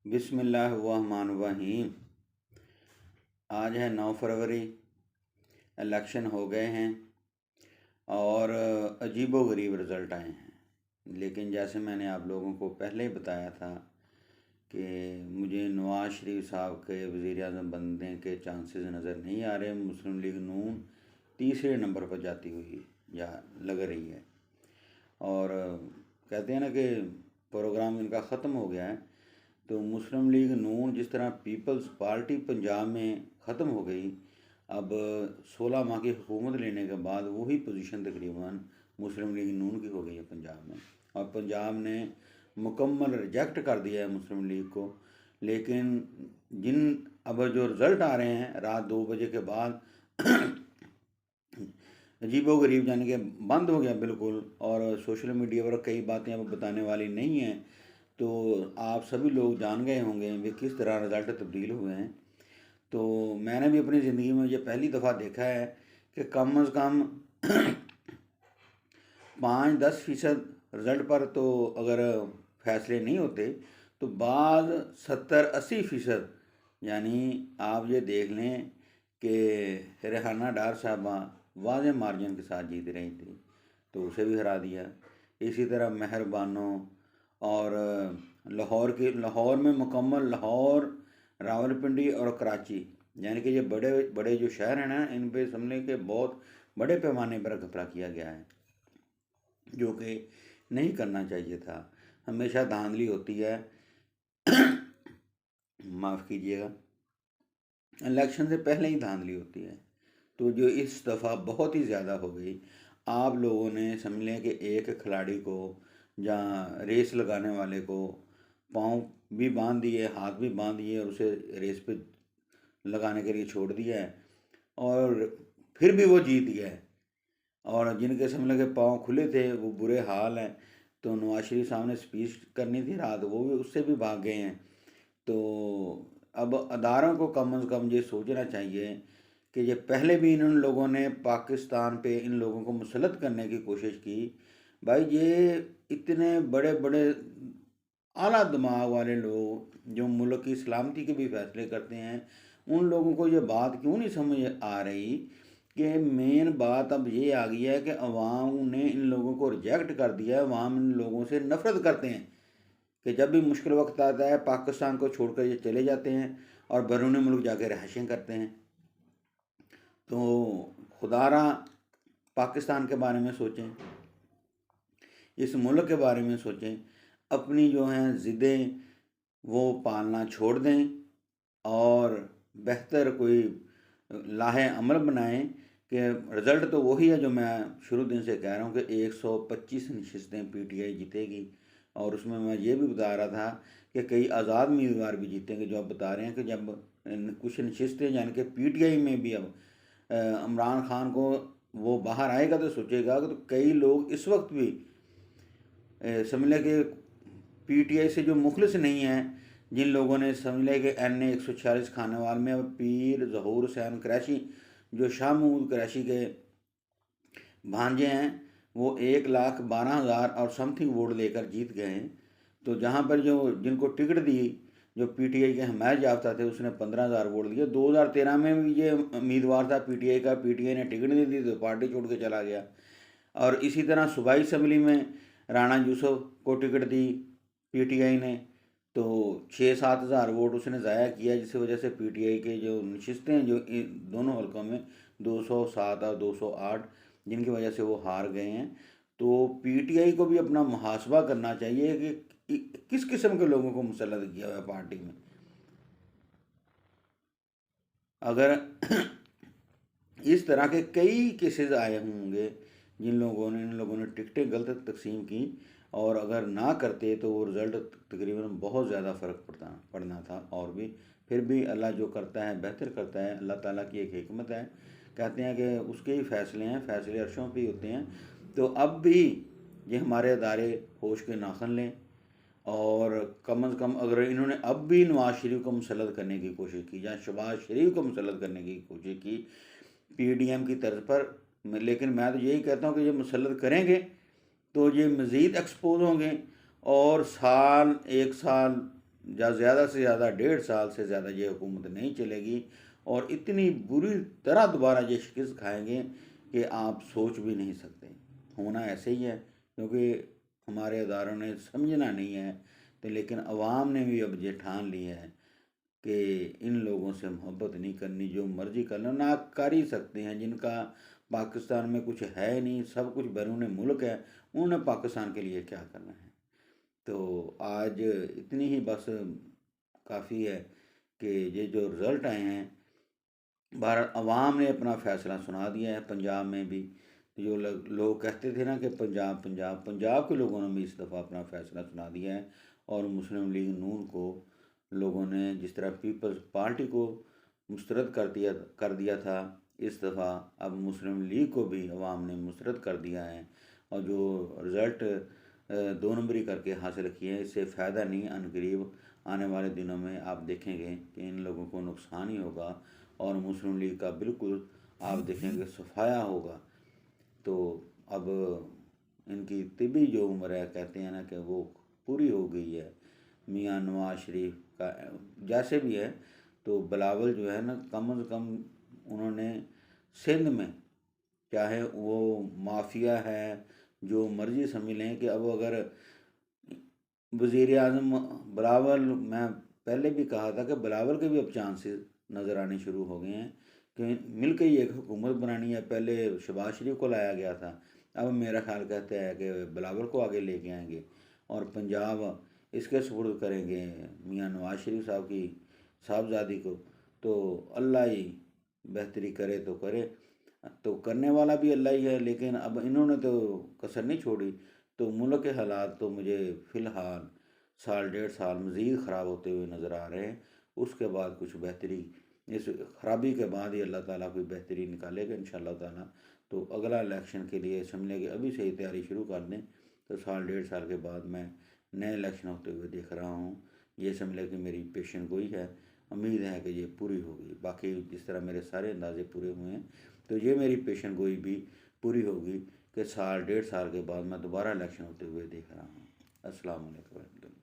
बिस्मिल्लाहिर्रहमानिर्रहीम। आज है 9 फरवरी। इलेक्शन हो गए हैं और अजीबोगरीब रिज़ल्ट आए हैं। लेकिन जैसे मैंने आप लोगों को पहले ही बताया था कि मुझे नवाज़ शरीफ साहब के वज़ीर-ए-आज़म बनने के चांसेस नज़र नहीं आ रहे। मुस्लिम लीग नून तीसरे नंबर पर जाती हुई या लग रही है। और कहते हैं ना कि प्रोग्राम इनका ख़त्म हो गया है। तो मुस्लिम लीग नून जिस तरह पीपल्स पार्टी पंजाब में ख़त्म हो गई, अब 16 माह की हुकूमत लेने के बाद वही पोजीशन तकरीबन मुस्लिम लीग नून की हो गई है पंजाब में। और पंजाब ने मुकम्मल रिजेक्ट कर दिया है मुस्लिम लीग को। लेकिन अब जो रिज़ल्ट आ रहे हैं रात 2 बजे के बाद अजीबोगरीब, यानी कि बंद हो गया बिल्कुल। और सोशल मीडिया पर कई बातें अब बताने वाली नहीं हैं, तो आप सभी लोग जान गए होंगे कि किस तरह रिज़ल्ट तब्दील हुए हैं। तो मैंने भी अपनी ज़िंदगी में ये पहली दफ़ा देखा है कि कम अज़ कम 5-10% रिज़ल्ट पर तो अगर फैसले नहीं होते, तो बाद 70-80%, यानी आप ये देख लें कि रेहाना डार साहबा वाज़े मार्जिन के साथ जीत रही थी, तो उसे भी हरा दिया। इसी तरह मेहरबानो और लाहौर में मुकम्मल लाहौर, रावलपिंडी और कराची, यानी कि ये बड़े बड़े जो शहर हैं ना, इन पे समझ लें कि बहुत बड़े पैमाने पर घपला किया गया है, जो कि नहीं करना चाहिए था। हमेशा धांधली होती है माफ़ कीजिएगा, इलेक्शन से पहले ही धांधली होती है। तो जो इस दफ़ा बहुत ही ज़्यादा हो गई। आप लोगों ने समझ लें कि एक खिलाड़ी को या रेस लगाने वाले को पाँव भी बांध दिए, हाथ भी बांध दिए और उसे रेस पे लगाने के लिए छोड़ दिया है, और फिर भी वो जीत गया है। और जिनके समझ लें कि पाँव खुले थे वो बुरे हाल हैं। तो नवाज शरीफ साहब ने स्पीच करनी थी रात, वो भी उससे भी भाग गए हैं। तो अब अदारों को कम अज़ कम ये सोचना चाहिए कि ये पहले भी इन लोगों ने पाकिस्तान पे इन लोगों को मुसलत करने की कोशिश की। भाई, ये इतने बड़े बड़े आला दिमाग वाले लोग जो मुल्क की सलामती के भी फैसले करते हैं, उन लोगों को ये बात क्यों नहीं समझ आ रही कि मेन बात अब ये आ गई है कि अवाम ने इन लोगों को रिजेक्ट कर दिया है। अवाम इन लोगों से नफ़रत करते हैं कि जब भी मुश्किल वक्त आता है पाकिस्तान को छोड़कर ये चले जाते हैं और बैरून मुल्क जाके रहायशें करते हैं। तो खुदारा पाकिस्तान के बारे में सोचें, इस मुल्क के बारे में सोचें, अपनी जो हैं ज़िद्दें वो पालना छोड़ दें और बेहतर कोई लाहे अमल बनाएं। कि रिज़ल्ट तो वही है जो मैं शुरू दिन से कह रहा हूँ कि 125 नशिस्तें पीटीआई जीतेगी। और उसमें मैं ये भी बता रहा था कि कई आज़ाद उम्मीदवार भी जीतेंगे, जो अब बता रहे हैं कि जब कुछ नशिस्तें यानी कि पीटीआई में भी अब इमरान खान को वो बाहर आएगा तो सोचेगा कि तो कई लोग इस वक्त भी समझ लें कि पीटीआई से जो मुखलिस नहीं हैं, जिन लोगों ने समझ लें कि NA 146 खानेवाल में अब पीर ज़हूर हुसैन कुरैशी, जो शाह महमूद कुरैशी के भांजे हैं, वो 1,12,000 और समथिंग वोट लेकर जीत गए हैं। तो जहाँ पर जो जिनको टिकट दी, जो पीटीआई के हमायत याफ्ता थे, उसने 15,000 वोट दिए। 2013 में भी ये उम्मीदवार था पीटीआई का, पीटीआई ने टिकट नहीं दी तो पार्टी छोड़ के चला गया। और इसी तरह सूबाई असम्बली में राना यूसुफ को टिकट दी पीटीआई ने, तो 6-7 हज़ार वोट उसने ज़ाया किया, जिसकी वजह से पीटीआई के जो नशिस्तें हैं जो दोनों हल्कों में 207 और 208, जिनकी वजह से वो हार गए हैं। तो पीटीआई को भी अपना मुहासबा करना चाहिए कि किस किस्म के लोगों को मुसल्लत किया हुआ है पार्टी में। अगर इस तरह के कई केसेस आए होंगे इन लोगों ने टिकटें गलत तकसीम की, और अगर ना करते तो वो रिज़ल्ट तकरीबन बहुत ज़्यादा फ़र्क पड़ना था। और भी फिर भी अल्लाह जो करता है बेहतर करता है, अल्लाह ताला की एक हिकमत है। कहते हैं कि उसके ही फ़ैसले हैं, फ़ैसले अर्शों पे ही होते हैं। तो अब भी ये हमारे अदारे होश के नाखन लें, और कम अज़ कम अगर इन्होंने अब भी नवाज शरीफ को मुसल्लत करने की कोशिश की या शहबाज शरीफ को मुसल्लत करने की कोशिश की पीडीएम की तर्ज पर, लेकिन मैं तो यही कहता हूँ कि ये मुसल्लत करेंगे तो ये मज़ीद एक्सपोज होंगे, और साल 1 साल ज़्यादा से ज़्यादा 1.5 साल से ज़्यादा ये हुकूमत नहीं चलेगी, और इतनी बुरी तरह दोबारा ये शिकस्त खाएंगे कि आप सोच भी नहीं सकते। होना ऐसे ही है, क्योंकि हमारे अदारों ने समझना नहीं है, तो लेकिन अवाम ने भी अब ये ठान ली है कि इन लोगों से मोहब्बत नहीं करनी, जो मर्जी कर लो, ना कर ही सकते हैं। जिनका पाकिस्तान में कुछ है नहीं, सब कुछ बैरून मुल्क है, उन्होंने पाकिस्तान के लिए क्या करना है। तो आज इतनी ही बस काफ़ी है कि ये जो रिज़ल्ट आए हैं, भारत अवाम ने अपना फ़ैसला सुना दिया है। पंजाब में भी जो लोग कहते थे ना कि पंजाब पंजाब, पंजाब के लोगों ने भी इस दफ़ा अपना फ़ैसला सुना दिया है। और मुस्लिम लीग नून को लोगों ने जिस तरह पीपल्स पार्टी को मुस्तरद कर दिया था, इस दफ़ा अब मुस्लिम लीग को भी अवाम ने मुस्तरद कर दिया है। और जो रिज़ल्ट 2 नंबरी करके हासिल किए हैं, इससे फ़ायदा नहीं, अनकरीब आने वाले दिनों में आप देखेंगे कि इन लोगों को नुकसान ही होगा, और मुस्लिम लीग का बिल्कुल आप देखेंगे सफाया होगा। तो अब इनकी तिबी जो उम्र है, कहते हैं ना कि वो पूरी हो गई है। मियाँ नवाज शरीफ का जैसे भी है, तो बिलावल जो है ना, कम से कम उन्होंने सिंध में, चाहे वो माफिया है, जो मर्जी समझ लें, कि अब अगर वज़ीर आज़म बिलावल, मैं पहले भी कहा था कि बिलावल के भी अब चांसेस नज़र आने शुरू हो गए हैं कि मिल के ही एक हुकूमत बनानी है। पहले शहबाज शरीफ को लाया गया था, अब मेरा ख्याल कहते हैं कि बिलावल को आगे लेके आएंगे, और पंजाब इसके सुपुर्द करेंगे मियाँ नवाज शरीफ साहब की साहबजादी को। तो अल्लाह ही बेहतरी करे तो करे, तो करने वाला भी अल्लाह ही है। लेकिन अब इन्होंने तो कसर नहीं छोड़ी। तो मुल्क के हालात तो मुझे फ़िलहाल साल 1.5 साल मज़ीद ख़राब होते हुए नज़र आ रहे हैं। उसके बाद कुछ बेहतरी, इस ख़राबी के बाद ही अल्लाह ताला कोई बेहतरी निकालेगा इंशाअल्लाह ताला। तो अगला इलेक्शन के लिए समझने की अभी से ही तैयारी शुरू कर दें, तो साल 1.5 साल के बाद मैं नए इलेक्शन होते हुए देख रहा हूँ। ये समझ लें कि मेरी पेशन गोई है, उम्मीद है कि ये पूरी होगी। बाकी जिस तरह मेरे सारे अंदाजे पूरे हुए हैं, तो ये मेरी पेशन गोई भी पूरी होगी कि साल 1.5 साल के बाद मैं दोबारा इलेक्शन होते हुए देख रहा हूँ। अस्सलाम वालेकुम।